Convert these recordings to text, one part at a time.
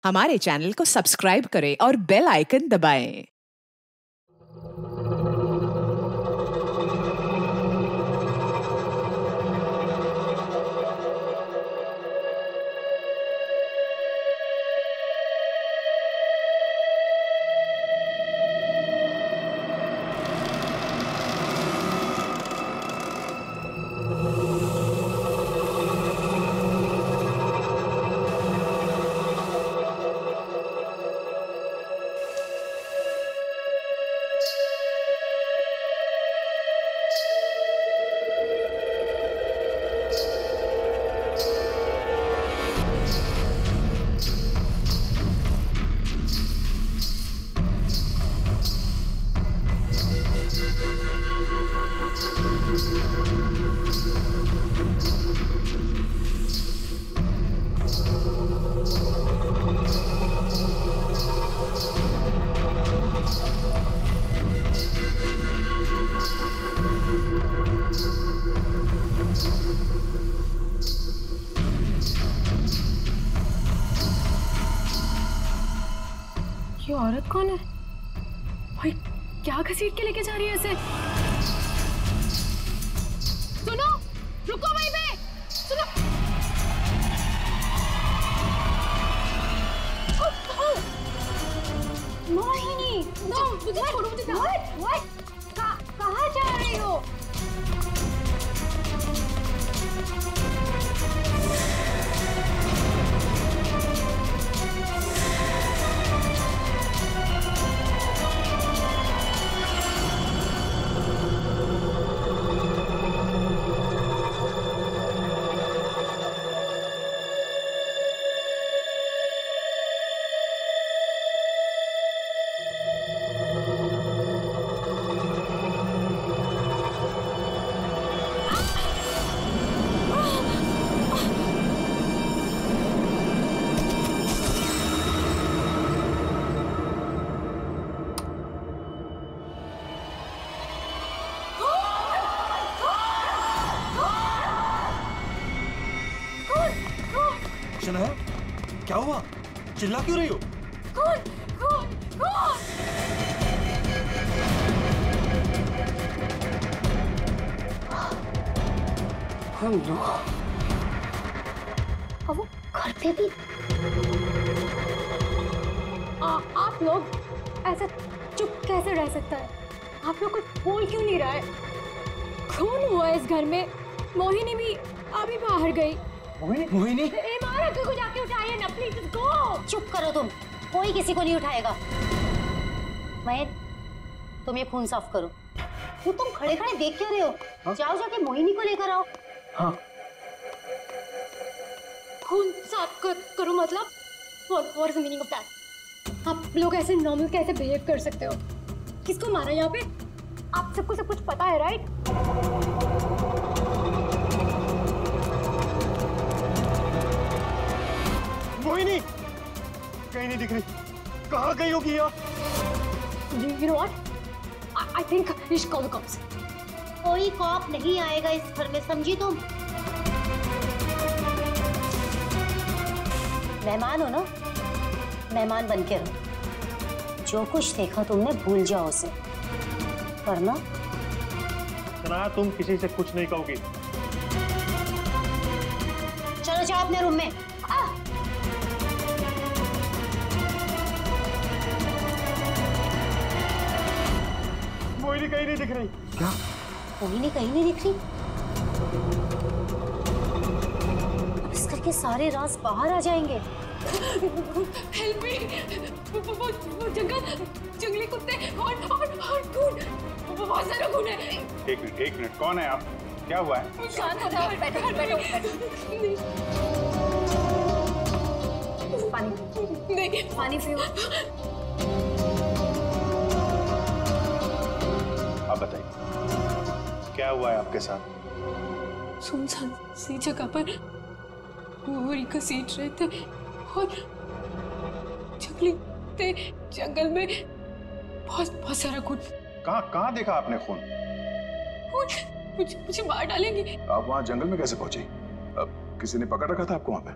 हमारे चैनल को सब्सक्राइब करें और बेल आइकन दबाएं। ये औरत कौन है? भाई क्या घसीट के लेके जा रही है इसे? सुनो, रुको वहीं पे। सुनो। मोहिनी, मुझे छोड़ो, मुझे जाओ। कहाँ जा रही हो? शनाया, क्या हुआ? चिल्ला क्यों रही हो? कौन? कौन? कौन? अब वो घर पे भी। आप लोग ऐसा चुप कैसे रह सकता है? आप लोग कुछ बोल क्यों नहीं रहा है? खून हुआ इस घर में। मोहिनी भी अभी बाहर गई। मोहिनी? इमारत को जाके उठाइए ना प्लीज, गो। चुप करो तुम, कोई किसी को नहीं उठाएगा। महेश, तुम ये खून साफ करो। वो तुम खड़े खड़े देख क्यों रहे हो? हाँ? जाओ जाके मोहिनी को लेकर आओ। हाँ। खून साफ करो मतलब? What is the meaning of that? आप लोग ऐसे नॉर्मल कैसे बिहेव कर सकते हो? किसको मारा यहाँ पे? आप सबको सब कुछ पता है, राइट? मोहिनी कहीं नहीं दिख रही। कहाँ गई होगी यार? You know what? I think we should call the cops. कोई कॉप नहीं आएगा इस घर में, समझी तुम? मेहमान हो ना, मेहमान बन के रहो। जो कुछ देखा तुमने भूल जाओ उसे, वरना शनाया, तुम किसी से कुछ नहीं कहोगी। चलो जाओ अपने रूम में। मोहिनी कहीं नहीं दिख रही। क्या? मोहिनी कहीं नहीं दिख रही? अब इस घर के सारे राज बाहर आ जाएंगे। Help me! वो जंगली कुत्ते और खून, बहुत सारा खून है। एक मिनट, कौन है आप? क्या हुआ है? शांत हो जाओ, बैठो। पानी नहीं, पानी पियो। आप बताइए, क्या हुआ है आपके साथ? सुनसान सी जगह पर गोरी घसीट रहे थे और जंगल में बहुत सारा खून। कहाँ देखा आपने खून? मुझे मार डालेंगे। आप वहाँ जंगल में कैसे पहुंची? किसी ने पकड़ रखा था आपको वहाँ पे?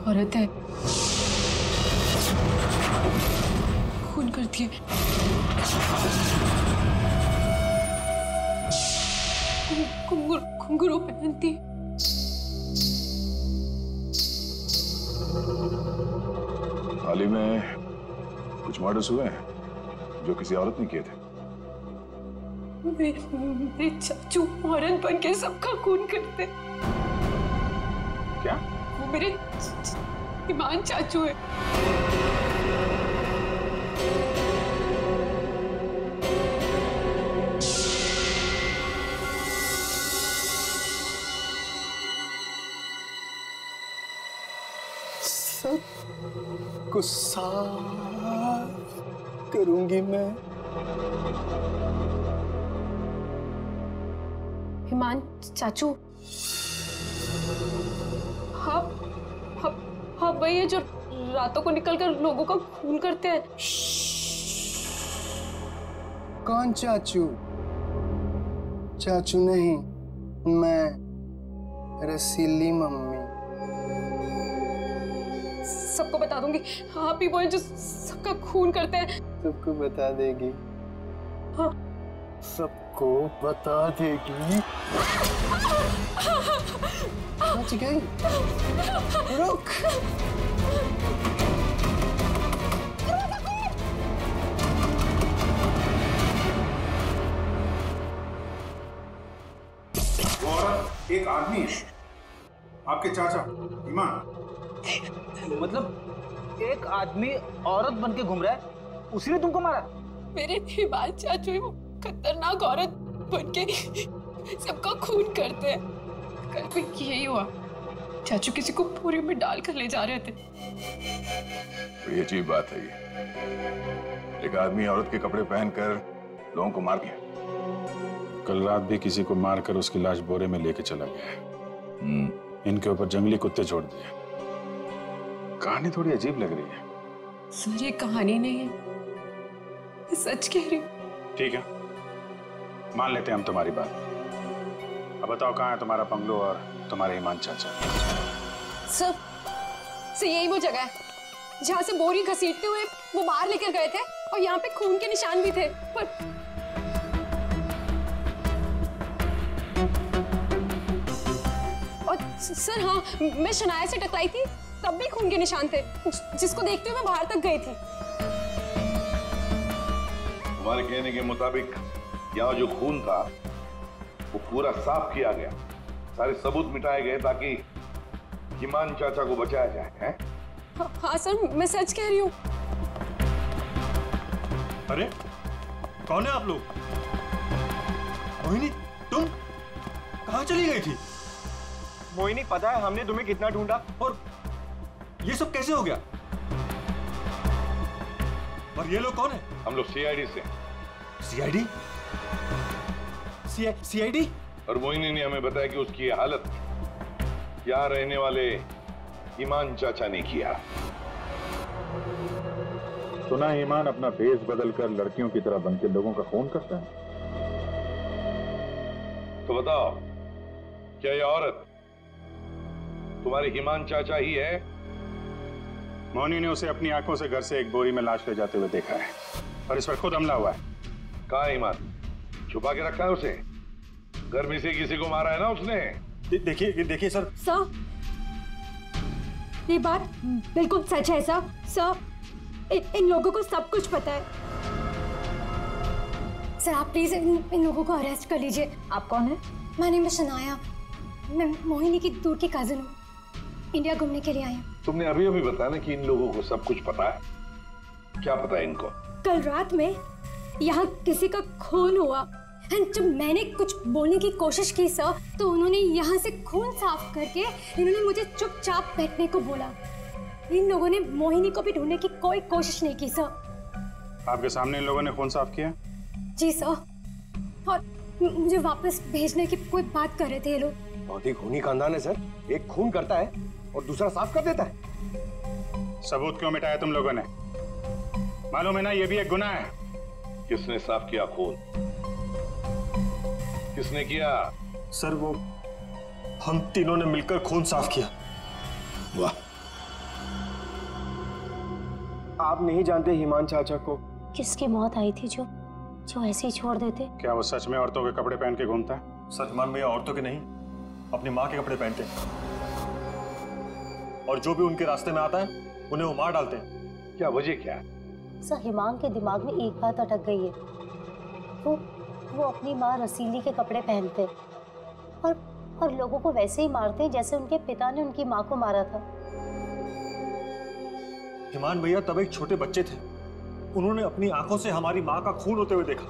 औरत है, खून करती है, घुंघरू पहनती है। हाल ही में कुछ मर्डर्स हुए हैं जो किसी औरत ने किए थे। मेरे चाचू औरत बन के सबका खून करते। क्या? वो मेरे ईमान चाचू है। को साफ करूंगी मैं। ईमान चाचू, हाँ वही है जो रातों को निकलकर लोगों का खून करते हैं। कौन चाचू? चाचू नहीं, मैं रसीली मम्मी। सबको बता दूंगी, आप ही वो हैं जो सबका खून करते हैं। सबको बता देगी? हाँ। सबको बता देगी? बच गई। रुक। और एक आदमी, आपके चाचा ईमान। मतलब एक आदमी औरत बन के घूम रहा है, उसी ने तुमको मारा? मेरे ईमान चाचू वो खतरनाक औरत बन के सबका खून करते हैं। कल भी यही हुआ, चाचू किसी को पूरी में डाल कर ले जा रहे थे। बड़ी अजीब बात है ये। एक आदमी औरत के कपड़े पहनकर लोगों को मार दिया। कल रात भी किसी को मारकर उसकी लाश बोरे में लेके चला गया। इनके ऊपर जंगली कुत्ते छोड़ दिए। कहानी थोड़ी अजीब लग रही है। सर ये कहानी नहीं है, मैं सच कह रही हूँ। ठीक है, मान लेते हैं हम तुम्हारी बात। अब बताओ कहाँ है तुम्हारा बंगलो और तुम्हारे ईमान चाचा? सर यही वो जगह है जहाँ से बोरी घसीटते हुए वो बाहर लेकर गए थे, और यहाँ पे खून के निशान भी थे। पर और सर हाँ, मैं शनाया से टकराई थी, तब भी खून के निशान थे, जिसको देखते हुए मैं बाहर तक गई थी। तुम्हारे कहने के मुताबिक यहाँ जो खून था वो पूरा साफ किया गया, सारे सबूत मिटाए गए ताकि ईमान चाचा को बचाया जाए, हैं? हाँ सर, मैं सच कह रही हूँ। अरे कौन है आप लोग? मोहिनी, तुम कहाँ चली गई थी? मोहिनी, पता है हमने तुम्हें कितना ढूंढा, और ये सब कैसे हो गया? और ये लोग कौन है? हम लोग सीआईडी से। सीआईडी? सीआईडी? और मोहिनी ने हमें बताया कि उसकी ये हालत यहाँ रहने वाले ईमान चाचा ने किया। सुना ईमान अपना भेष बदलकर लड़कियों की तरह बनके लोगों का खून करता है। तो बताओ, क्या ये औरत तुम्हारे ईमान चाचा ही है? मोहिनी ने उसे अपनी आंखों से घर से एक बोरी में लाश ले जाते हुए देखा है, और इस पर खुद हमला हुआ है। कहाँ है ईमान? छुपा के रखा है उसे? घर में से किसी को मारा है ना उसने? देखिए सर। सर ये बात बिल्कुल सच है सर। सर इन लोगों को सब कुछ पता है। सर आप प्लीज इन लोगों को अरेस्ट कर लीजिए। आप कौन है? माय नेम इज शनाया, मैं मोहिनी की दूर की कजिन हूँ, इंडिया घूमने के लिए आई हूँ। तुमने अभी अभी बताया ना कि इन लोगों को सब कुछ पता है। क्या पता है इनको? कल रात में यहाँ किसी का खून हुआ, जब मैंने कुछ बोलने की कोशिश की सर, तो उन्होंने यहाँ से खून साफ करके इन्होंने मुझे चुपचाप बैठने को बोला। इन लोगों ने मोहिनी को भी ढूंढने की कोई कोशिश नहीं की सर। आपके सामने इन लोगों ने खून साफ किया? जी सर, और मुझे वापस भेजने की कोई बात कर रहे थे ये लोग। बहुत ही खूनी खानदान है सर। एक खून करता है और दूसरा साफ कर देता है। सबूत क्यों मिटाया तुम लोगों ने? मालूम है ना ये भी एक गुनाह है। किसने साफ किया खून? किसने किया? सर वो हम तीनों ने मिलकर खून साफ किया। वाह, आप नहीं जानते हिमान चाचा को? किसकी मौत आई थी जो ऐसे ही छोड़ देते? क्या वो सच में औरतों के कपड़े पहन के घूमता है? सच मान भैया, औरतों के नहीं, अपनी माँ के कपड़े पहनते हैं। और जो भी उनके रास्ते में आता है उन्हें वो मार डालते हैं। क्या वजह क्या है? सर, हिमांग के दिमाग में एक बात अटक गई है। वो अपनी माँ रसीली के कपड़े पहनते और लोगों को वैसे ही मारते जैसे उनके पिता ने उनकी माँ को मारा था। हिमान भैया तब एक छोटे बच्चे थे, उन्होंने अपनी आंखों से हमारी माँ का खून होते हुए देखा।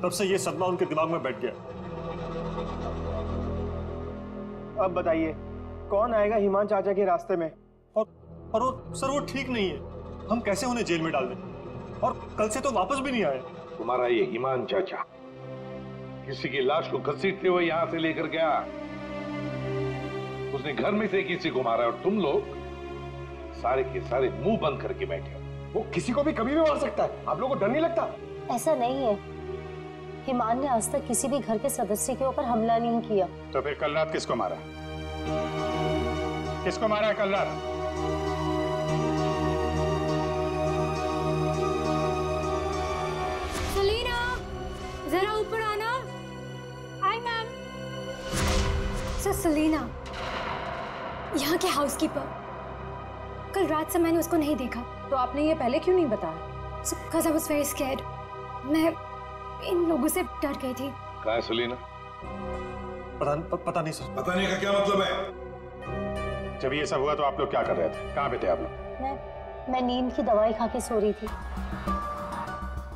तब से ये सदमा उनके दिमाग में बैठ गया। अब बताइए, कौन आएगा हिमान चाचा के रास्ते में? और वो सर, वो ठीक नहीं है। हम कैसे उन्हें जेल में डाल दें? और कल से तो वापस भी नहीं आए। तुम्हारा ये हिमान चाचा किसी की लाश को घसीटते हुए यहां से लेकर गया, उसने घर में से किसी को मारा और तुम लोग सारे के सारे मुंह बंद करके बैठे हो। वो किसी को भी कभी भी मार सकता है, आप लोगों को डर नहीं लगता? ऐसा नहीं है, हिमान ने आज तक किसी भी घर के सदस्य के ऊपर हमला नहीं किया। तो फिर कल रात किसको मारा? किसको मारा है कल रात? सलीना, जरा ऊपर आना। आई मैम। सर, सलीना यहाँ के हाउसकीपर, कल रात से मैंने उसको नहीं देखा। तो आपने ये पहले क्यों नहीं बताया? Because I was very scared. मैं इन लोगों से डर गई थी। कहाँ है सलीना? पता नहीं सर। पता नहीं का क्या मतलब है? जब ये सब हुआ तो आप लोग क्या कर रहे थे? कहाँ पे थे आप लोग? मैं नींद की दवाई खा के सो रही थी।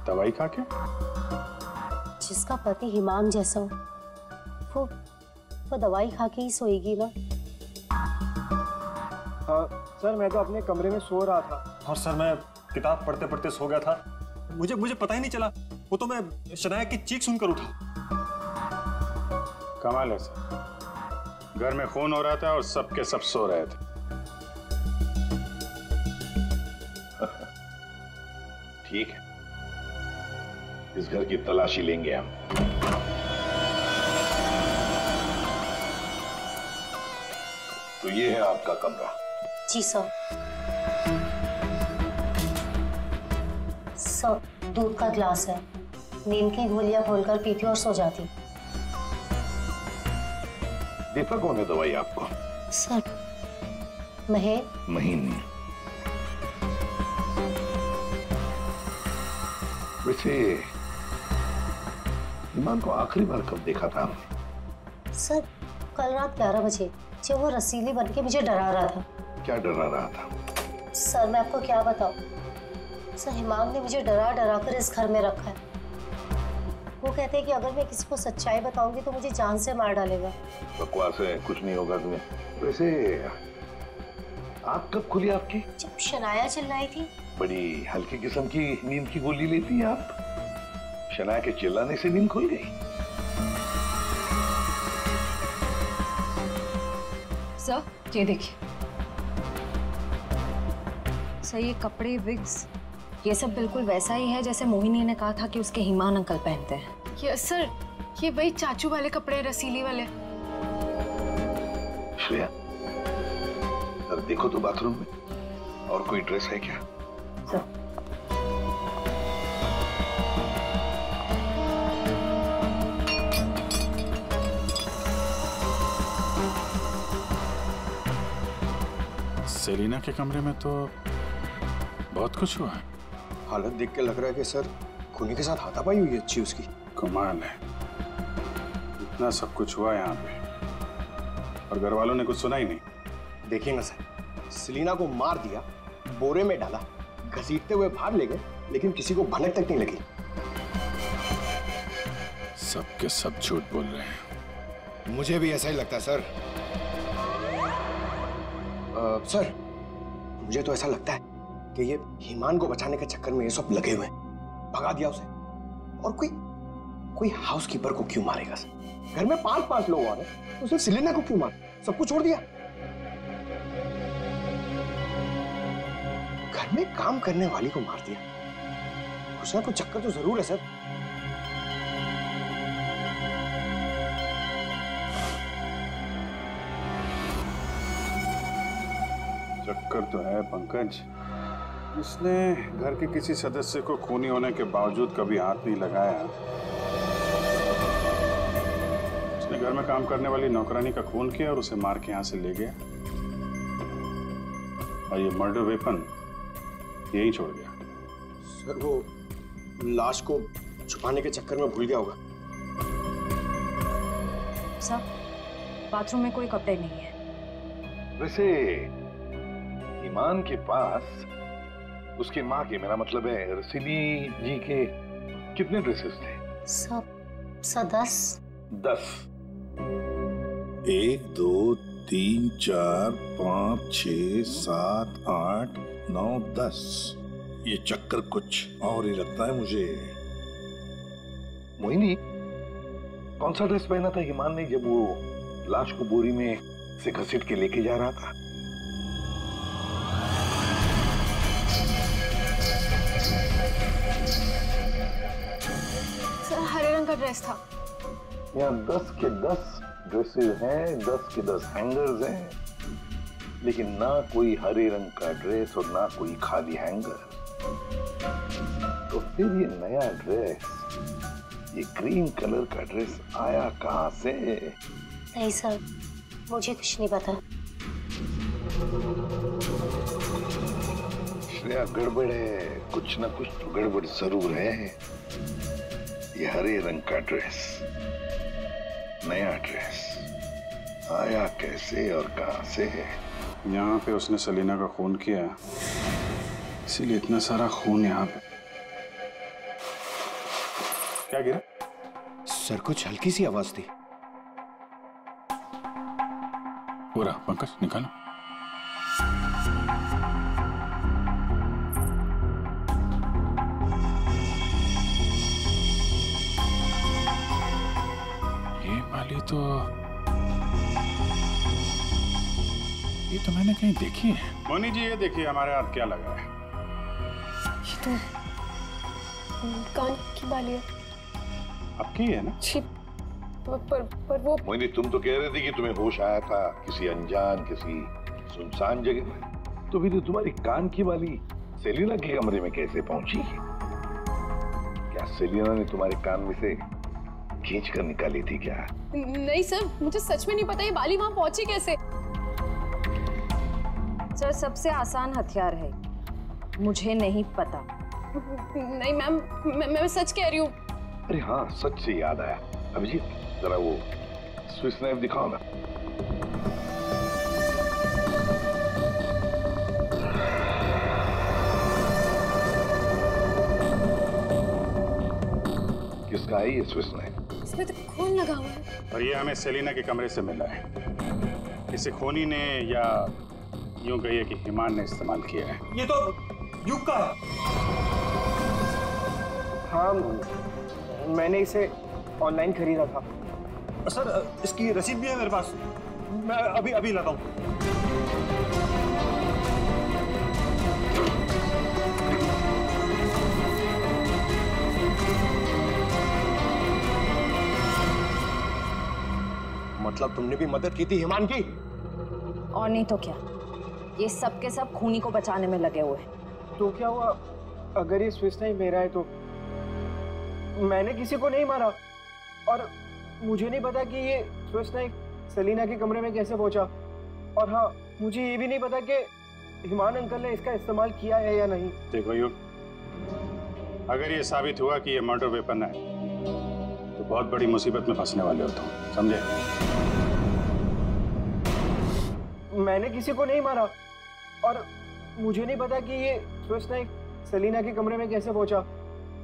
दवाई खा के? जिसका पति हिमांग जैसा हो, वो दवाई खा के ही सोएगी ना। हाँ सर, मैं तो अपने कमरे में सो रहा था। और सर, मैं किताब पढ़ते पढ़ते सो गया था। मुझे पता ही नहीं चला। वो तो मैं शनाया की चीख सुनकर उठा। कमाल है सर, घर में खून हो रहा था और सबके सब सो रहे थे। ठीक है, इस घर की तलाशी लेंगे हम। तो ये है आपका कमरा। जी सर। सर, दूध का ग्लास है, नींद की गोलियां खोलकर पीती और सो जाती। दीपक कौन है दवाई आपको? सर, महीन। वैसे ईमान को आखिरी बार कब देखा था? सर, कल रात 11 बजे, जब वो रसीली बन के मुझे डरा रहा था। क्या डरा रहा था? सर, मैं आपको क्या बताऊं? सर, हिमांग ने मुझे डरा डरा कर इस घर में रखा है। वो कहते हैं कि अगर मैं किसी को सच्चाई बताऊंगी तो मुझे जान से मार डालेगा। बकवास है, कुछ नहीं होगा तुम्हें। वैसे आप कब खुली आपकी? जब शनाया चिल्लाई थी। बड़ी हल्की किस्म की नींद की गोली लेती हैं आप। शनाया के चिल्लाने से नींद खुल गई? सर, ये देखिए सर, ये कपड़े, विग्स, ये सब बिल्कुल वैसा ही है जैसे मोहिनी ने कहा था कि उसके हिमान अंकल पहनते हैं। यस सर, ये वही चाचू वाले कपड़े, रसीली वाले। श्रेया, सर देखो तो बाथरूम में और कोई ड्रेस है क्या? सर, सेलिना के कमरे में तो बहुत कुछ हुआ है। हालत देख के लग रहा है कि सर खूनी के साथ हाथापाई हुई अच्छी उसकी। कमाल है, इतना सब कुछ हुआ यहाँ पे और घर वालों ने कुछ सुना ही नहीं। देखिए ना सर, सेलिना को मार दिया, बोरे में डाला, घसीटते हुए बाहर ले गए, लेकिन किसी को भनक तक नहीं लगी। सबके सब झूठ बोल रहे हैं। मुझे भी ऐसा ही लगता है सर। सर, मुझे तो ऐसा लगता है कि ये हिमान को बचाने के चक्कर में ये सब लगे हुए हैं। भगा दिया उसे, और कोई हाउसकीपर को क्यों मारेगा सर? घर में 5-5 लोग और हैं, तो सिर्फ सेलिना को क्यों मार? सबको छोड़ दिया। घर में काम करने वाली को मार दिया। कुछ ना कुछ चक्कर तो जरूर है सर। चक्कर तो है पंकज, इसने घर के किसी सदस्य को खूनी होने के बावजूद कभी हाथ नहीं लगाया। उसने घर में काम करने वाली नौकरानी का खून किया और उसे मार के यहां से ले गया, और ये मर्डर वेपन यहीं छोड़ गया। सर वो लाश को छुपाने के चक्कर में भूल गया होगा। सर, बाथरूम में कोई कपड़े नहीं है। वैसे ईमान के पास उसकी माँ के, मेरा मतलब है रसीली जी के, कितने ड्रेसेस थे? सब 10। 1 2 3 4 5 6 7 8 9 10। ये चक्कर कुछ और ही लगता है मुझे। मोहिनी, कौन सा ड्रेस पहना था ईमान ने जब वो लाश को बोरी में से घसीट के लेके जा रहा था? सर हरे रंग का ड्रेस था। यहाँ 10 के 10 ड्रेसेस हैं, 10 के 10 हैंगर्स हैं, लेकिन ना कोई हरे रंग का ड्रेस और ना कोई खाली हैंगर। तो फिर ये नया ड्रेस, ये ग्रीन कलर का ड्रेस आया कहां से? नहीं सर, मुझे कुछ नहीं पता। श्रेया, गड़बड़ है, कुछ ना कुछ तो गड़बड़ जरूर है। ये हरे रंग का ड्रेस, नया ड्रेस आया कैसे और कहां से? यहाँ पे उसने सलीना का खून किया, इसीलिए इतना सारा खून यहाँ पे। क्या गिरा? सर कुछ हल्की सी आवाज थी। पूरा पंकज निकालो। ये वाली तो मैंने कहीं देखी है। मोनी जी, ये देखिए हमारे हाथ क्या लगा है। ये तो कान की बाली है। आपकी है ना? पर वो मोहिनी, तुम तो कह रहे थे कि तुम्हें होश आया था किसी अनजान, किसी सुनसान जगह में, तो फिर तुम्हारी कान की बाली सेलिना के कमरे में कैसे पहुंची? क्या सेलिना ने तुम्हारे कान में से खींच कर निकाली थी क्या? नहीं सर, मुझे सच में नहीं पता ये बाली वहां पहुंची कैसे। सर, सबसे आसान हथियार है, मुझे नहीं पता। नहीं मैम, मैं सच कह रही हूँ। अरे हाँ, सच से याद आया, अभिजीत जरा वो स्विस नाइफ दिखाओ ना। किसका है ये स्विस नाइफ? इसमें तो खून लगा हुआ है। और ये हमें सेलिना के कमरे से मिला है। इसे खूनी ने, या यूं कहिए कि ईमान ने इस्तेमाल किया है। ये तो युग का है। हाँ, मैंने इसे ऑनलाइन खरीदा था। सर, इसकी रसीद भी है मेरे पास, मैं अभी लाता हूँ। मतलब तुमने भी मदद की थी ईमान की? और नहीं तो क्या, ये सब के सब खूनी को बचाने में लगे हुए हैं। तो क्या हुआ अगर ये स्विस नाइफ मेरा है? तो मैंने किसी को नहीं मारा, और मुझे नहीं पता कि ये स्विस नाइफ सलीना के कमरे में कैसे पहुंचा। और हाँ, मुझे ये भी नहीं पता कि ईमान अंकल ने इसका इस्तेमाल किया है या नहीं। देखो युग, अगर ये साबित हुआ कि ये मर्डर वेपन है तो बहुत बड़ी मुसीबत में फंसने वाले हो तुम, समझे? मैंने किसी को नहीं मारा, और मुझे नहीं पता कि ये स्विस नाइफ सलीना के कमरे में कैसे पहुंचा।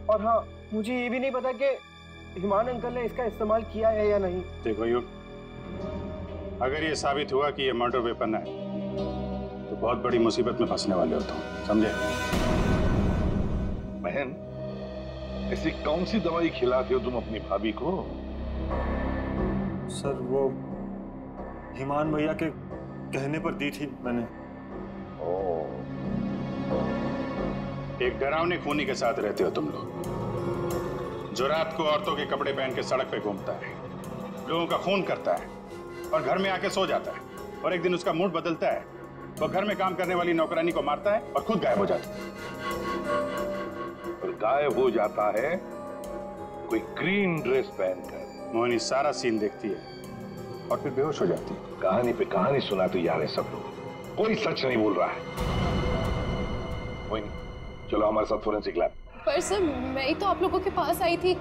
और हाँ, मुझे ये भी नहीं पता कि ईमान अंकल ने इसका इस्तेमाल किया है या नहीं। देखो युग, अगर ये साबित हुआ कि ये मर्डर वेपन है तो बहुत बड़ी मुसीबत में फंसने वाले हो तुम, समझे? बहन, ऐसी कौन सी दवाई खिलाते हो तुम अपनी भाभी को? सर, वो ईमान भैया के कहने पर दी थी मैंने। एक डरावने खूनी के साथ रहते हो तुम लोग, जो रात को औरतों के कपड़े पहन के सड़क पे घूमता है, लोगों का खून करता है और घर में आके सो जाता है, और एक दिन उसका मूड बदलता है वो घर में काम करने वाली नौकरानी को मारता है और खुद गायब हो जाता है। और गायब हो जाता है कोई ग्रीन ड्रेस पहनकर। मोहिनी सारा सीन देखती है और फिर बेहोश हो जाती है। कहानी पे कहानी सुनाते जा रहे सब लोग, कोई सच नहीं बोल रहा है। मोहिनी चलो हमारे साथ फोरेंसिक लैब। पर सर मैं ही तो आप लोगों के पास आई थी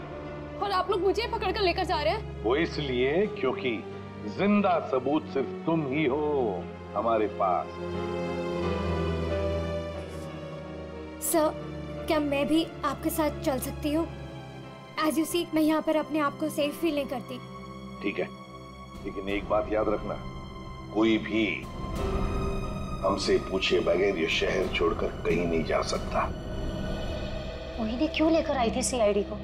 और आप लोग मुझे पकड़ कर लेकर जा रहे हैं। वो इसलिए क्योंकि जिंदा सबूत सिर्फ तुम ही हो हमारे पास। सर क्या मैं भी आपके साथ चल सकती हूँ? एज यू सी मैं यहाँ पर अपने आप को सेफ फील नहीं करती। ठीक है, लेकिन एक बात याद रखना, कोई भी हमसे पूछे बगैर ये शहर छोड़कर कहीं नहीं जा सकता। मोहिनी क्यों लेकर आई थी सीआईडी को?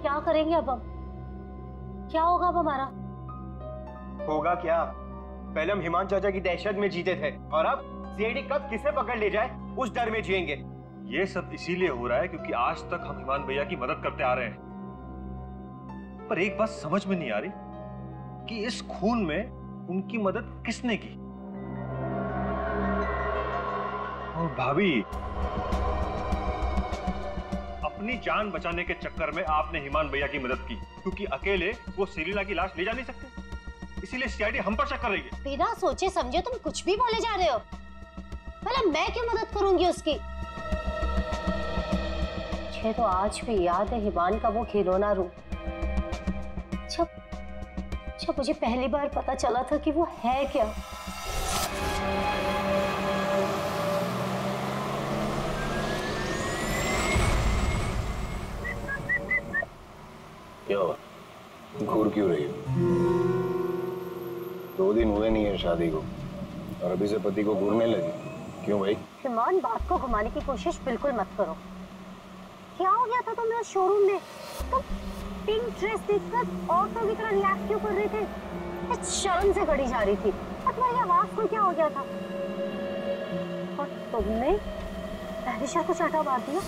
क्या करेंगे अब हम? क्या होगा अब हमारा? होगा क्या? पहले हम हिमांशु चाचा की दहशत में जीते थे और अब सीआईडी कब किसे पकड़ ले जाए उस डर में जिएंगे। ये सब इसीलिए हो रहा है क्योंकि आज तक हम हिमान भैया की मदद करते आ रहे हैं। पर एक बात समझ में नहीं आ रही कि इस खून में उनकी मदद किसने की। और भाभी, अपनी जान बचाने के चक्कर में आपने हिमान भैया की मदद की क्योंकि अकेले वो सेलिना की लाश ले जा नहीं सकते, इसीलिए सीआईडी हम पर शक कर रही है। बिना सोचे समझे तुम कुछ भी बोले जा रहे हो। भला मैं क्यों मदद करूंगी उसकी? मुझे तो आज भी याद है हिमान का वो खिलौना रूप। जब मुझे पहली बार पता चला था कि वो है क्या। क्या हुआ? घूर क्यों रही हो? 2 दिन हुए नहीं है शादी को और अभी से पति को घूरने लगी। क्यों भाई? हिमान, बात को घुमाने की कोशिश बिल्कुल मत करो। क्या हो गया था तुम्हें शोरूम में? तुम पिंक ड्रेस देखकर औरतों की तरह रिएक्ट क्यों कर रहे थे? शर्म से गड़ी जा रही थी और तुम्हारी आवाज को क्या हो गया था? और तुमने तहरीशा को चाटा मार दिया।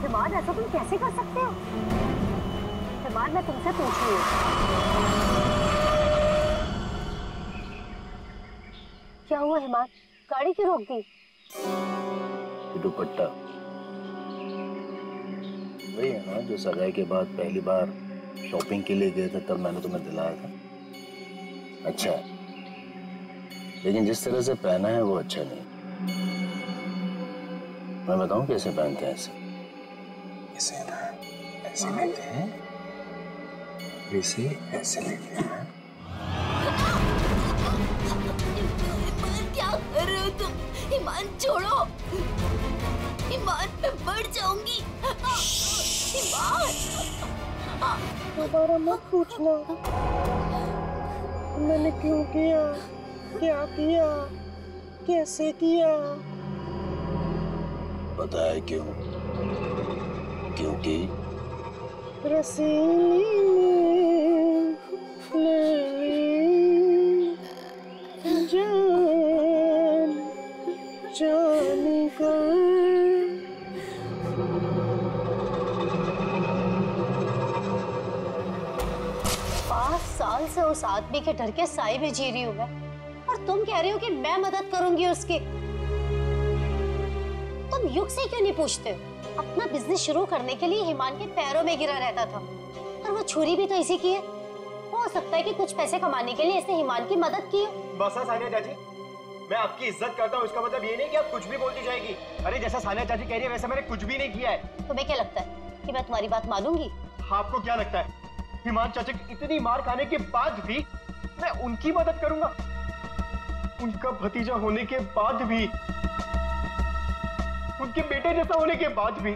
हिमान, ऐसा तुम कैसे कर सकते हो? हिमान, मैं तुमसे पूछ रही हूँ, क्या हुआ हिमान? गाड़ी क्यों रोक दी? दुपट्टा वही है ना जो सगाई के बाद पहली बार शॉपिंग के लिए गए थे, तब मैंने तुम्हें दिलाया था। अच्छा, लेकिन जिस तरह से पहना है वो अच्छा नहीं। मैं बताऊं कैसे पहनते हैं? ऐसे ऐसे लेते हैं, ऐसे लेते हैं। क्या कर रहे हो तुम? ईमान छोड़ो, ईमान मैं मर जाऊंगी। ईमान दोबारा मत पूछना मैंने क्यों किया, क्या किया, कैसे किया। पता है क्यों? क्योंकि रसीली ले जान जान कर। 5 साल से उस आदमी के डर के साए में जी रही हूँ मैं, और तुम कह रही हो कि मैं मदद करूंगी उसकी। तुम युग से क्यों नहीं पूछते? अपना बिजनेस शुरू करने के लिए हिमान के पैरों में गिरा रहता था, और वो छुरी भी तो इसी की है। हो सकता है कि कुछ पैसे कमाने के लिए इसने हिमान की मदद की हो। बस सानिया चाची, मैं आपकी इज्जत करता हूँ, इसका मतलब ये नहीं कि आप कुछ भी बोलती जाएगी। अरे जैसा सानिया चाची कह रही है वैसा मैंने कुछ भी नहीं किया है। तुम्हें क्या लगता है कि मैं तुम्हारी बात मानूंगी? आपको क्या लगता है हिमान चाचा की इतनी मार खाने के बाद भी मैं उनकी मदद करूंगा? उनका भतीजा होने के बाद भी, उनके बेटे जैसा होने के बाद भी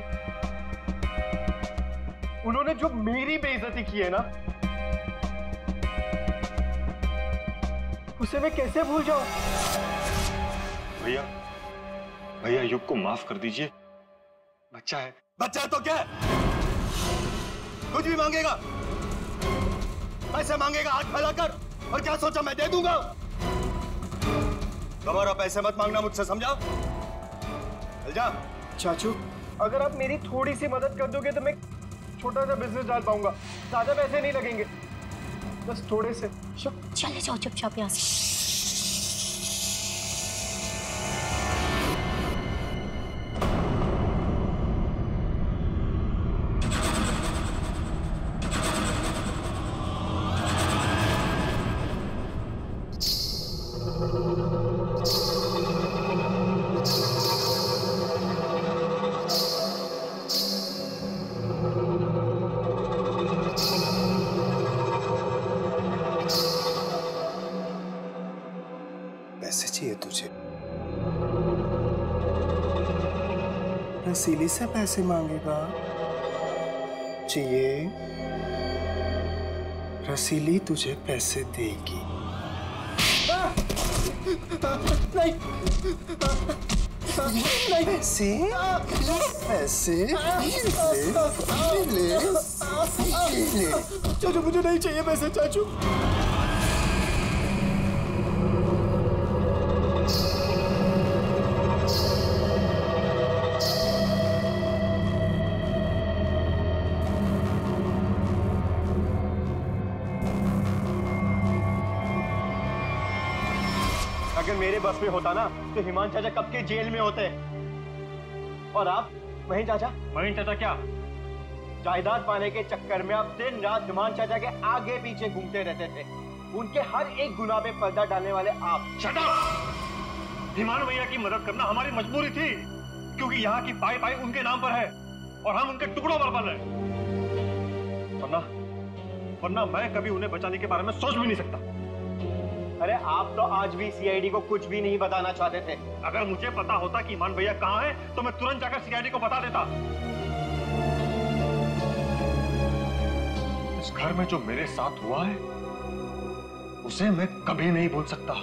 उन्होंने जो मेरी बेइज्जती की है ना, उसे मैं कैसे भूल जाऊं? भैया, भैया युग को माफ कर दीजिए, बच्चा है। बच्चा तो क्या है? कुछ भी मांगेगा, पैसे मांगेगा हाथ फैलाकर, और क्या सोचा मैं दे दूंगा? दोबारा पैसे मत मांगना मुझसे, समझा? चल जा। चाचू, अगर आप मेरी थोड़ी सी मदद कर दोगे तो मैं छोटा सा बिजनेस डाल पाऊंगा, ज्यादा पैसे नहीं लगेंगे। बस थोड़े से। चले जाओ चुपचाप यहाँ से। पैसे चाहिए तुझे? रसीली से पैसे मांगेगा? चाहिए? रसीली तुझे पैसे देगी। नहीं, नहीं, पैसे, पैसे, ले, ले। चाचू मुझे नहीं चाहिए पैसे चाचू। अगर मेरे बस में होता ना तो हिमान चाचा कब के जेल में होते। और आप महीन चाचा? महीन चाचा क्या? जायदाद पाने के चक्कर में आप दिन रात हिमान चाचा के आगे पीछे घूमते रहते थे। उनके हर एक गुनाह पे पर्दा डालने वाले आप। Shut up! हिमान भैया की मदद करना हमारी मजबूरी थी, क्योंकि यहाँ की पाई पाई उनके नाम पर है और हम उनके टुकड़ों पर पल रहे। वरना मैं कभी उन्हें बचाने के बारे में सोच भी नहीं सकता। अरे आप तो आज भी सीआईडी को कुछ भी नहीं बताना चाहते थे। अगर मुझे पता होता कि ईमान भैया कहाँ है तो मैं तुरंत जाकर सीआईडी को बता देता। इस घर में जो मेरे साथ हुआ है उसे मैं कभी नहीं भूल सकता।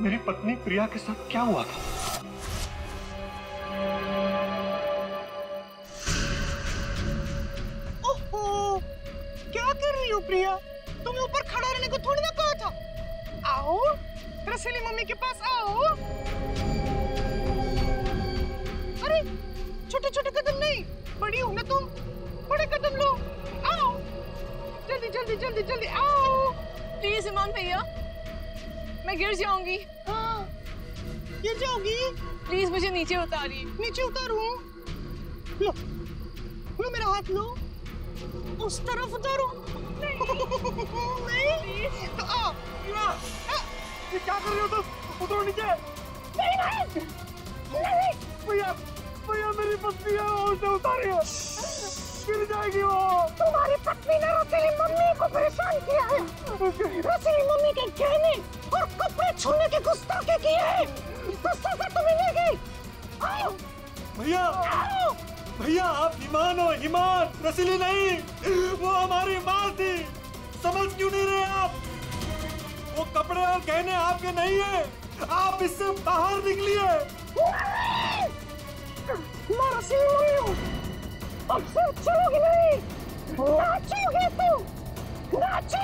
मेरी पत्नी प्रिया के साथ क्या हुआ था? क्या कर रही हो प्रिया? तुम्हें ऊपर खड़ा रहने को थोड़ी ना कहा था। आओ रसीली मम्मी के पास आओ। अरे छोटे छोटे कदम नहीं, बड़ी हो ना तुम, बड़े कदम लो। आओ जल्दी जल्दी जल्दी जल्दी आओ। प्लीज ईमान भैया, मैं गिर जाऊंगी। हाँ गिर जाओगी? प्लीज मुझे नीचे उतारिए। नीचे उतारूं? लो लो मेरा हाथ लो, उस तरफ उतारो। नहीं तो आओ। ये क्या कर रही हो तुम? उतरो नीचे। नहीं भैया भैया मेरी पत्नी है, उसे उतारिए, गिर जाएगी वो। तुम्हारी पत्नी ने रसीली मम्मी को परेशान किया है। रसीली मम्मी के गहने और कपड़े छूने की गुस्ताखी की है, तो सजा तो मिलेगी। आओ भैया, भैया आप ईमान हो, ईमान, रसीली नहीं। वो हमारी माँ थी, समझ क्यों नहीं रहे आप? वो कपड़े और गहने आपके नहीं है, आप इससे बाहर निकलिए। मैं रसीली मम्मी हूँ, अब से चलोगी नहीं, नाचोगे तुम, नाचो।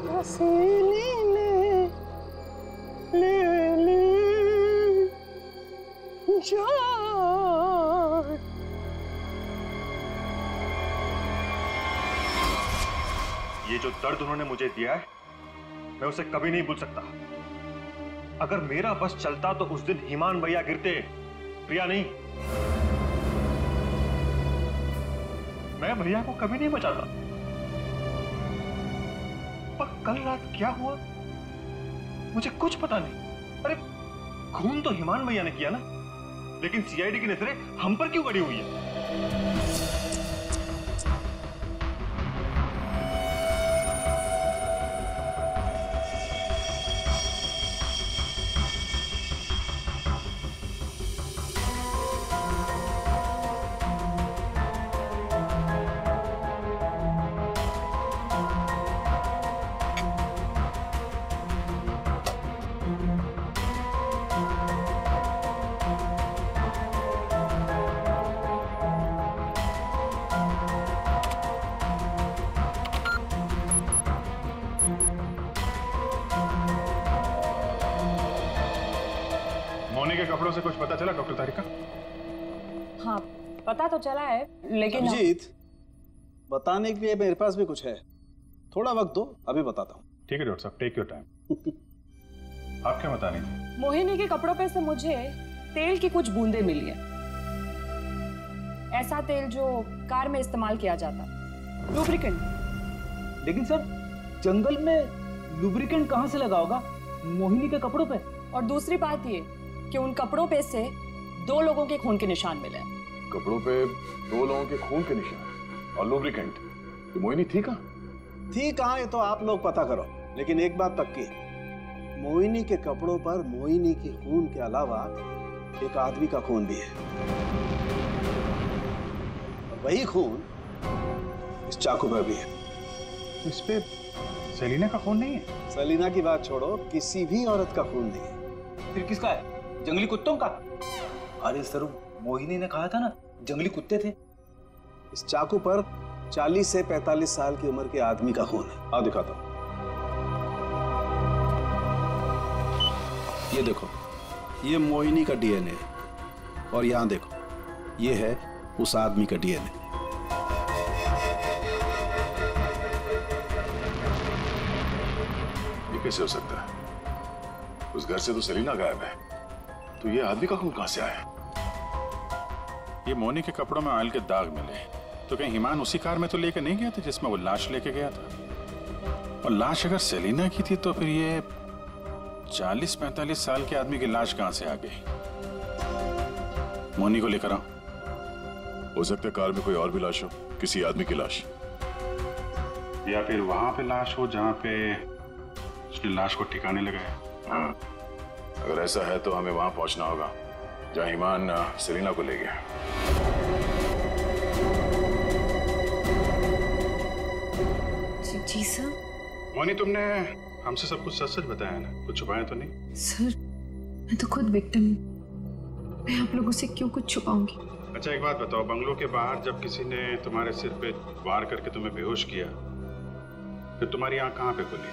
रसीली ने ले ली जान। ये जो दर्द उन्होंने मुझे दिया है मैं उसे कभी नहीं भूल सकता। अगर मेरा बस चलता तो उस दिन ईमान भैया गिरते, प्रिया नहीं। मैं भैया को कभी नहीं बचाता। पर कल रात क्या हुआ मुझे कुछ पता नहीं। अरे खून तो ईमान भैया ने किया ना, लेकिन सीआईडी की नजरें हम पर क्यों गड़ी हुई है? मोहिनी के कपड़ों से कुछ पता चला डॉक्टर तारिका? हाँ, पता तो चला है, लेकिन अभिजीत, बताने के लिए मेरे पास भी कुछ है, थोड़ा वक्त दो, अभी बताता हूँ। ठीक है डॉक्टर साहब, टेक योर टाइम। आप क्या बता रही थी? मोहिनी के कपड़ों पे से मुझे तेल की कुछ बूंदें मिली है। ऐसा तेल जो कार में इस्तेमाल किया जाता, लुब्रिकेंट। लेकिन सर, जंगल में लुब्रिकेंट कहाँ से लगा होगा मोहिनी के कपड़ों पे? और दूसरी बात ये कि उन कपड़ों पे से 2 लोगों के खून के निशान मिले। कपड़ों पे 2 लोगों के खून के निशान और लुब्रिकेंट। तो मोहिनी थी कहाँ? थी कहाँ ये तो आप लोग पता करो, लेकिन एक बात पक्की, मोहिनी के कपड़ों पर मोहिनी के खून के अलावा एक आदमी का खून भी है। वही खून इस चाकू पर भी है। इस पे सेलिना का खून नहीं है? सेलिना की बात छोड़ो, किसी भी औरत का खून नहीं है। फिर किसका है? जंगली कुत्तों का? अरे सर, मोहिनी ने कहा था ना जंगली कुत्ते थे। इस चाकू पर 40 से 45 साल की उम्र के आदमी का खून है। आओ दिखाता हूं। ये देखो, ये मोहिनी का डीएनए है, और यहां देखो, ये है उस आदमी का डीएनए। ये कैसे हो सकता है? उस घर से तो सेलिना गायब है, तो ये आदमी का खून कहां से आया? ये मोहिनी के कपड़ों में ऑयल के दाग मिले, तो कहीं हिमान उसी कार में तो लेके नहीं गया था जिसमें वो लाश लेके गया था? और लाश अगर सेलिना की थी तो फिर ये 40-45 साल के आदमी की लाश कहां से आ गई? मोहिनी को लेकर आओ। हो सकता है कार में कोई और भी लाश हो, किसी आदमी की लाश, या फिर वहां पे लाश हो जहां पे उसने लाश को ठिकाने लगाया। हाँ, अगर ऐसा है तो हमें वहां पहुंचना होगा जहां ईमान सेलिना को ले गया। जी सर। मोहिनी, तुमने हमसे सब कुछ सच-सच बताया ना, कुछ छुपाया तो नहीं? सर, मैं तो खुद विक्टिम हूँ, मैं आप लोगों से क्यों कुछ छुपाऊंगी? अच्छा एक बात बताओ, बंगलों के बाहर जब किसी ने तुम्हारे सिर पे वार करके तुम्हें बेहोश किया, फिर तुम्हारी आंख कहाँ पे खुली?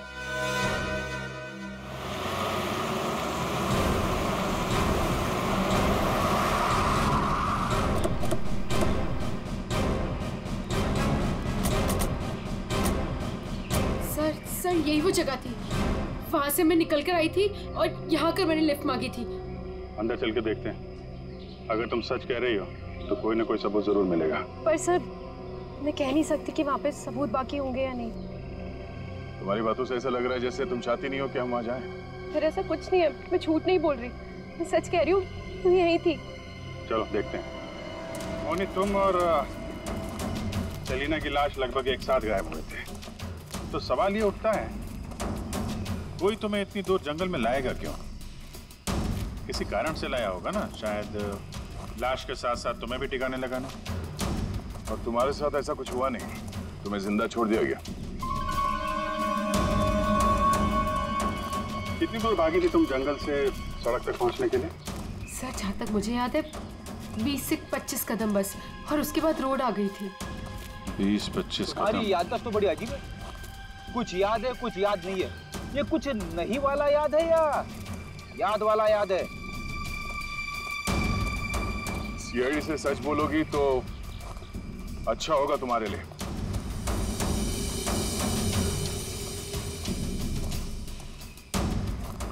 सर, यही वो जगह थी, वहां से मैं निकल कर आई थी और यहाँ कर मैंने लिफ्ट मांगी थी। अंदर चल के देखते हैं, अगर तुम सच कह रही हो तो कोई ना कोई सबूत जरूर मिलेगा। पर सर, मैं कह नहीं सकती कि वहाँ पे सबूत बाकी होंगे या नहीं। तुम्हारी बातों से ऐसा लग रहा है जैसे तुम चाहती नहीं हो कि हम वहां जाएं। फिर ऐसा कुछ नहीं है, मैं झूठ नहीं बोल रही, मैं सच कह रही हूँ, तुम यही थी। चलो देखते हैं। मोहिनी, तुम और सेलिना की लाश लगभग एक साथ गायब हुए थे, तो सवाल ये उठता है, कोई तुम्हें इतनी दूर जंगल में लाएगा क्यों? किसी कारण से लाया होगा ना, शायद लाश के साथ साथ तुम्हें भी ठिकाने लगाना। और तुम्हारे साथ ऐसा कुछ हुआ नहीं, तुम्हें जिंदा छोड़ दिया गया। कितनी दूर भागी थी तुम जंगल से सड़क तक पहुंचने के लिए? सर, जहाँ तक मुझे याद है 20 से 25 कदम बस, और उसके बाद रोड आ गई थी। 20-25 कदम? अरे याददाश्त तो बड़ी अजीब है, कुछ याद है कुछ याद नहीं है। ये कुछ नहीं वाला याद है या याद वाला याद है? सीआईडी से सच बोलोगी तो अच्छा होगा तुम्हारे लिए।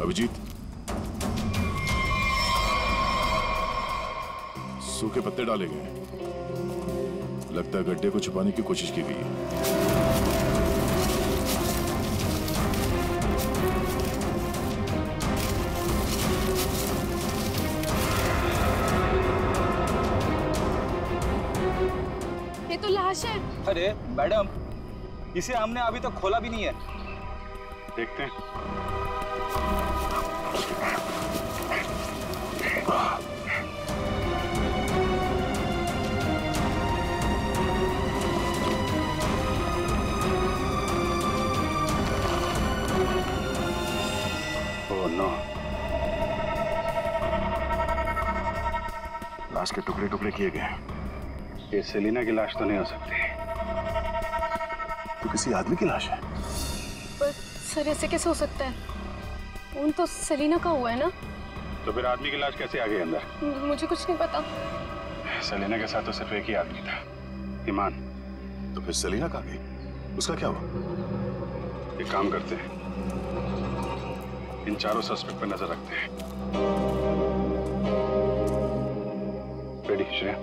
अभिजीत, सूखे पत्ते डाले गए, लगता है गड्ढे को छुपाने की कोशिश की गई है। ये तो लाश है। अरे मैडम, इसे हमने अभी तक खोला भी नहीं है। देखते हैं। ओह नो, लाश के टुकड़े टुकड़े किए गए। ये सेलिना की लाश तो नहीं हो सकती, तो किसी आदमी की लाश है। पर सर, ऐसे कैसे हो सकता है? खून तो सेलिना का हुआ है ना? तो फिर आदमी की लाश कैसे आ गई अंदर? मुझे कुछ नहीं पता। सेलिना के साथ तो सिर्फ एक ही आदमी था, ईमान। तो फिर सेलिना कहाँ गई? उसका क्या हुआ? एक काम करते हैं, इन चारों सस्पेक्ट पर नजर रखते हैं। रेडी श्रेया,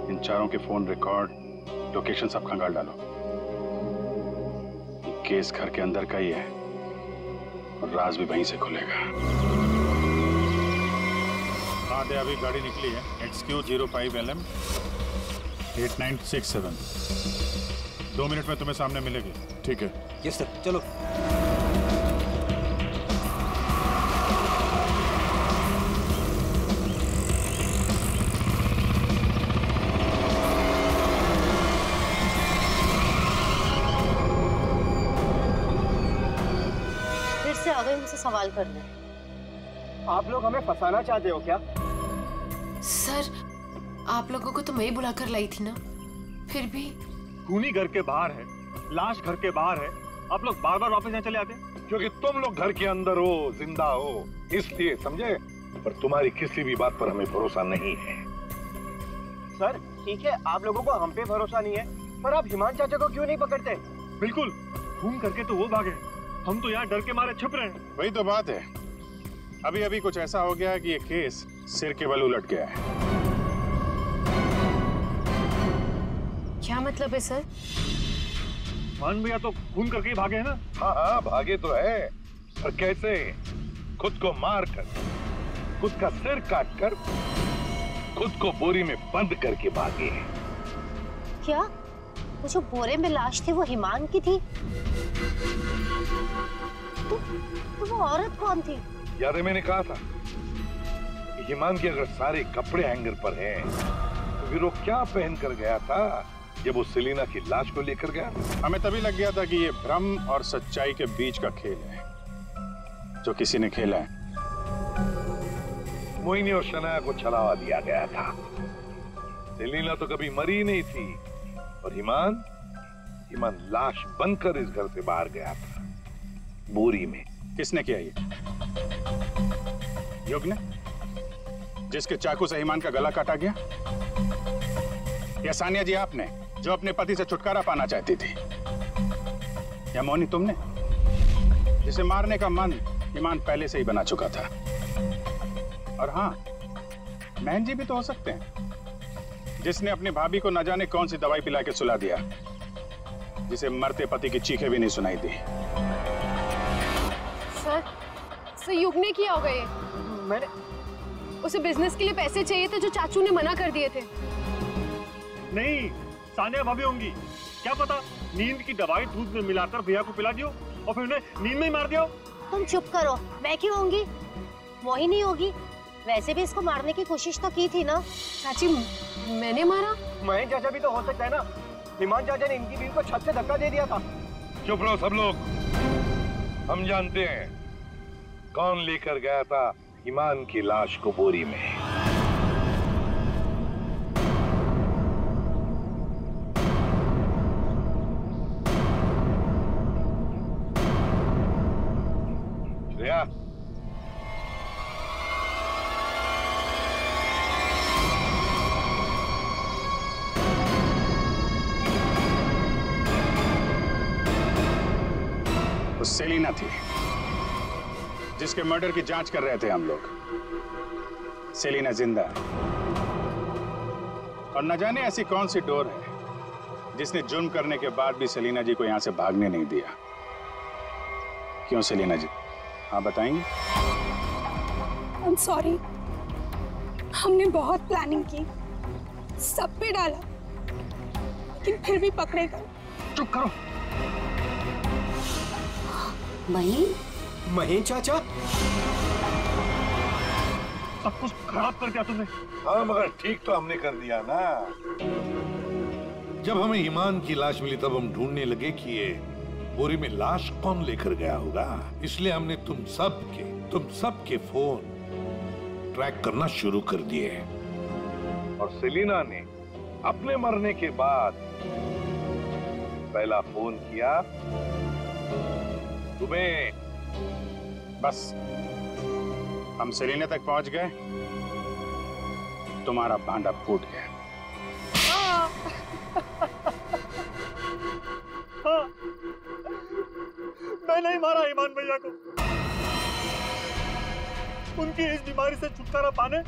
इन चारों के फोन रिकॉर्ड, लोकेशन सब खंगाल डालो। ये केस घर के अंदर का ही है और राज भी वहीं से खुलेगा। हाँ दे, अभी गाड़ी निकली है, XQ05LM 8967। 2 मिनट में तुम्हें सामने मिलेगी। ठीक है। यस सर, चलो। फिर से आ गए मुझसे सवाल करने। आप लोग हमें फंसाना चाहते हो क्या? सर, आप लोगों को तो मैं ही बुलाकर लाई थी ना, फिर भी। खूनी घर के बाहर है, लाश घर के बाहर है, आप लोग बार बार वापस यहाँ चले आते हैं? क्योंकि तुम लोग घर के अंदर हो, जिंदा हो, इसलिए, समझे? पर तुम्हारी किसी भी बात पर हमें भरोसा नहीं है। सर ठीक है, आप लोगों को हम पे भरोसा नहीं है, पर आप हिमान चाचा को क्यों नहीं पकड़ते? बिल्कुल, खून करके तो वो भागे, हम तो यहाँ डर के मारे छुप रहे हैं। वही तो बात है, अभी अभी कुछ ऐसा हो गया कि ये केस सिर के बल उलट गया है। क्या मतलब है सर? मान भैया तो खून करके ही भागे हैं ना? हाँ हाँ, भागे तो है, पर कैसे? खुद को मार कर, खुद का सिर काट कर, खुद को बोरी में बंद करके भागे। क्या वो जो बोरे में लाश थी वो हिमान की थी? तो वो औरत कौन थी? याद है मैंने कहा था कि हिमान के अगर सारे कपड़े हैंगर पर हैं, तो फिर वो क्या पहन कर गया था जब वो सेलिना की लाश को लेकर गया? हमें तभी लग गया था कि ये भ्रम और सच्चाई के बीच का खेल है जो किसी ने खेला है। मोहिनी और शनाया को छलावा दिया गया था। सेलिना तो कभी मरी नहीं थी और हिमान लाश बनकर इस घर से बाहर गया था, बोरी में। किसने किया ये? युग ने, जिसके चाकू से हिमान का गला काटा गया? या सानिया जी आपने, जो अपने पति से छुटकारा पाना चाहती थी? या मोहिनी तुमने, जिसे मारने का मन हिमान पहले से ही बना चुका था? और हाँ, महन जी भी तो हो सकते हैं, जिसने अपनी भाभी को न जाने कौन सी दवाई पिला के सुला दिया, जिसे मरते पति की चीखें भी नहीं सुनाई दी। सर युग ने किया होगा ये। मैंने उसे बिजनेस के लिए पैसे चाहिए थे जो चाचू ने मना कर दिए थे। नहीं, सानिया भाभी होंगी, क्या पता नींद की दवाई दूध में मिलाकर भैया को पिला दियो और फिर उन्हें नींद में ही मार दियो। तुम चुप करो, मैं क्यों होंगी? मोहिनी होगी। वैसे भी इसको मारने की कोशिश तो की थी ना। चाची, मैंने मारा? महेश चाचा भी तो हो सकता है ना, हिमान चाचा ने इनकी बीवी को छत से धक्का दे दिया था। चुप रहो सब लोग, हम जानते हैं कौन लेकर गया था हिमान की लाश को बोरी में। श्रेया, वो सेलिना थी जिसके मर्डर की जांच कर रहे थे हम लोग। सेलिना जिंदा है और न जाने ऐसी कौन सी डोर है जिसने जुर्म करने के बाद भी सेलिना जी को यहां से भागने नहीं दिया। क्यों सेलिना जी, आप बताएंगे? I'm sorry, हमने बहुत प्लानिंग की, सब पे डाला, लेकिन फिर भी पकड़े गए। चुप करो। महेश चाचा, सब कुछ खराब कर दिया तुमने। हाँ, मगर ठीक तो हमने कर दिया ना। जब हमें ईमान की लाश मिली तब हम ढूंढने लगे कि ये बोरी में लाश कौन लेकर गया होगा। इसलिए हमने तुम सबके फोन ट्रैक करना शुरू कर दिए। और सेलिना ने अपने मरने के बाद पहला फोन किया तुम्हें। बस हम सेलिना तक पहुंच गए, तुम्हारा भांडा फूट गया। हाँ, मैं नहीं मारा ईमान भैया को। उनकी इस बीमारी से छुटकारा पाने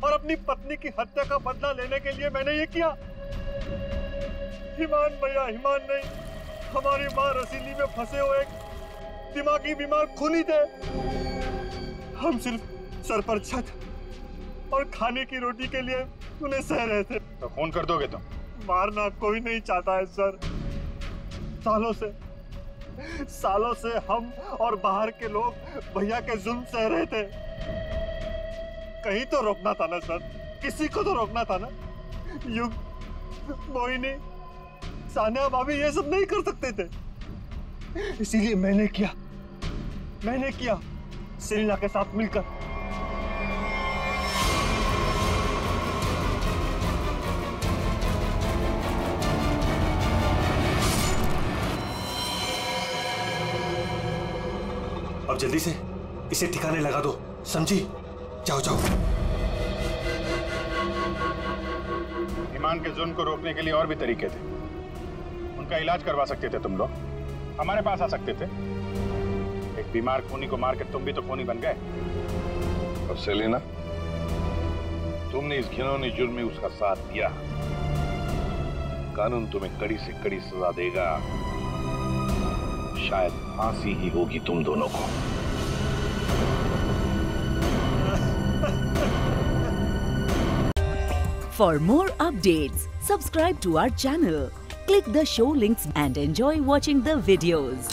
और अपनी पत्नी की हत्या का बदला लेने के लिए मैंने ये किया। ईमान भैया, ईमान नहीं, हमारी माँ रसीली में फंसे हुए एक दिमागी बीमार खूनी थे। हम सिर्फ सर पर छत और खाने की रोटी के लिए उन्हें सह रहे थे। तो खून कर दोगे तुम? मारना कोई नहीं चाहता है सर। सालों से हम और बाहर के लोग भैया के जुल्म सह रहे थे। कहीं तो रोकना था ना सर, किसी को तो रोकना था ना। युग, मोहिनी, सानिया भाभी ये सब नहीं कर सकते थे, इसीलिए मैंने किया सेलिना के साथ मिलकर। अब जल्दी से इसे ठिकाने लगा दो, समझी? जाओ जाओ। ईमान के जुल्म को रोकने के लिए और भी तरीके थे। उनका इलाज करवा सकते थे तुम लोग, हमारे पास आ सकते थे। एक बीमार खूनी को मार के तुम भी तो खूनी बन गए। और सेलिना, तुमने इस घिनौने जुर्म में उसका साथ दिया। कानून तुम्हें कड़ी से कड़ी सजा देगा, शायद फांसी ही होगी तुम दोनों को। For more updates, subscribe to our channel, click the show links and enjoy watching the videos.